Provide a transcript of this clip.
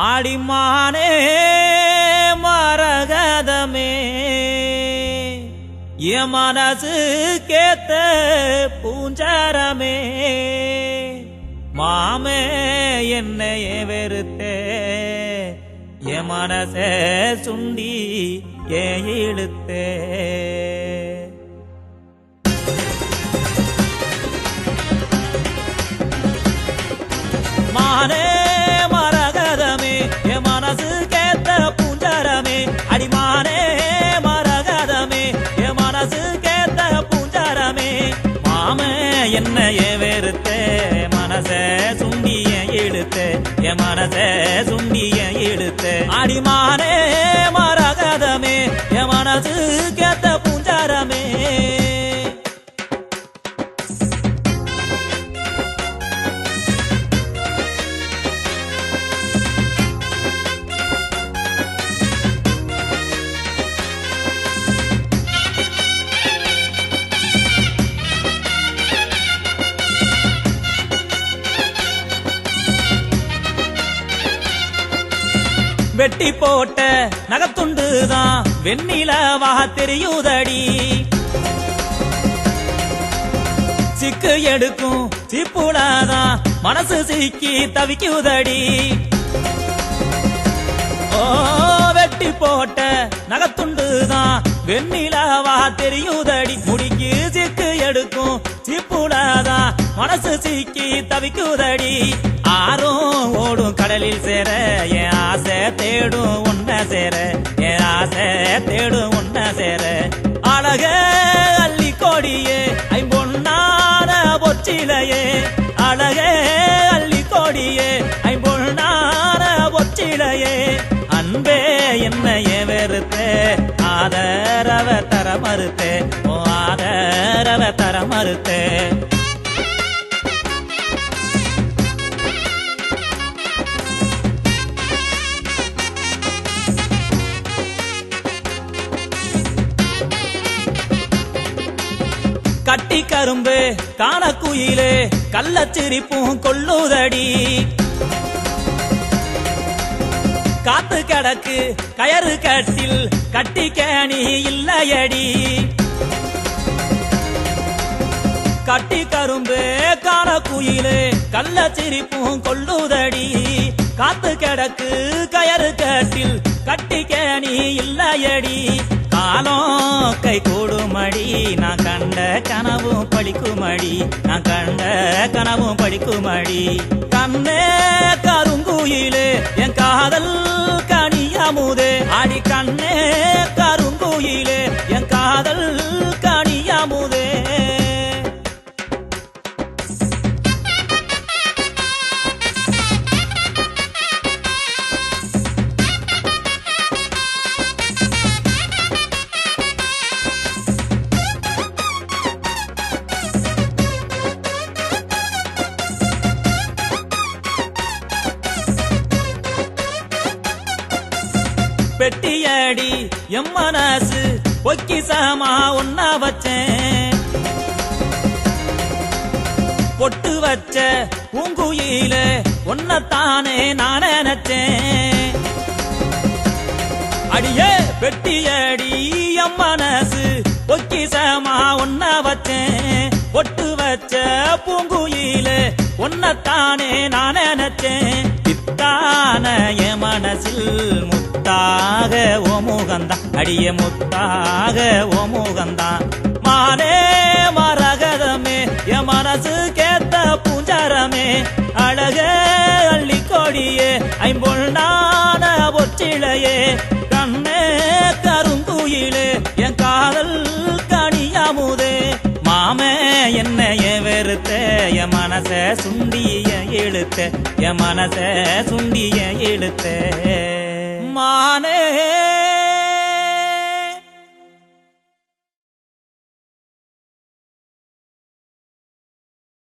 ஆடிமானே மரகதமே என் மனசு கேத்த பூஞ்சரமே மாமே என்னைய வெறுத்தே என் மனசே சுண்டி ஏன் இழுத்தே மானே மரகதமே என் மனசு கேத்த பூஞ்சரமே அடிமானே மரகதமே என் மனசு கேத்த பூஞ்சரமே மாமே என்னைய வெறுத்தே மனசே சுண்டிய இழுத்தே என் மனசே சுண்டிய இழுத்தே அடிமானே மரகதமே என் மனசு கேத்த பூஞ்சரமே வெட்டி போட்ட நகத்துண்டுதான் வெண்ணிலவா தெரியுதடி சிக்கு எடுக்கும் சிப்புடாதான் மனசு சிக்கி தவிக்குதடி ஓ வெட்டி போட்ட நகத்துண்டுதான் வெண்ணிலவா தெரியுதடி முடிக்கு சிக்கு எடுக்கும் சிப்புடாதான் மனசு சிக்கி தவிக்குதடி ஆறும் ஓடும் கடலில் சேர என் ஆசை தேடும் உன்ன சேர என் ஆசை தேடும் உன்ன சேர அழக அள்ளி கோடியே ஐம்பொன்னான பொச்சிலையே அழக அள்ளி கோடியே ஐம்பொன்னான பொச்சிலையே அன்பே என்னைய வெறுத்தே ஆதரவ தர மறுத்தே ஓ ஆதரவ தர மறுத்தே கட்டி கரும்பு காணக்குயிலே கள்ளச்சிரிப்பும் கொள்ளுதடி காத்து கிடக்கு கயறு கட்டில் கட்டி கேணி இல்லையடி கட்டி கரும்பு காணக்குயிலே கள்ளச்சிரிப்பும் கொள்ளுதடி காத்து கிடக்கு கயறு கட்டில் கட்டி கேணி இல்லையடி காலம் கை கூடுமடி நான் கண்ட கனவும் பழிக்குமடி நான் கண்ட கனவும் பழிக்குமடி கண்ணே கருங்குயிலே என் காதல் கனியமுதே அடி கண்ணே கருங்குயிலே என் காதல் கனியமுதே பெட்டியடி எம் மனசு பொக்கிசமா ஒன்னா வச்சேன் பொட்டு வச்ச பூங்குயில ஒன்னத்தானே நான் நினைச்சேன் அடியே பெட்டியடி எம் மனசு பொக்கிசமா ஒன்னா வச்சேன் பொட்டு வச்ச பூங்குயில ஒன்னத்தானே நான் நினைச்சேன் பித்தான என் மனசில் முத்தாக ஓ முகந்தான் அடிய முத்தாக ஓ முகந்தான் மானே மரகதமே என் மனசு கேத்த பூஞ்சரமே அழக அள்ளி கொடியே ஐம்பொன்னான பொச்சிலையே கண்ணே கருங்குயிலே என் காதல் கனியமுதே மாமே என்னைய வெறுத்தே என் மனசை சுண்டிய இழுத்தே என் மனசை சுண்டிய இழுத்தே மானே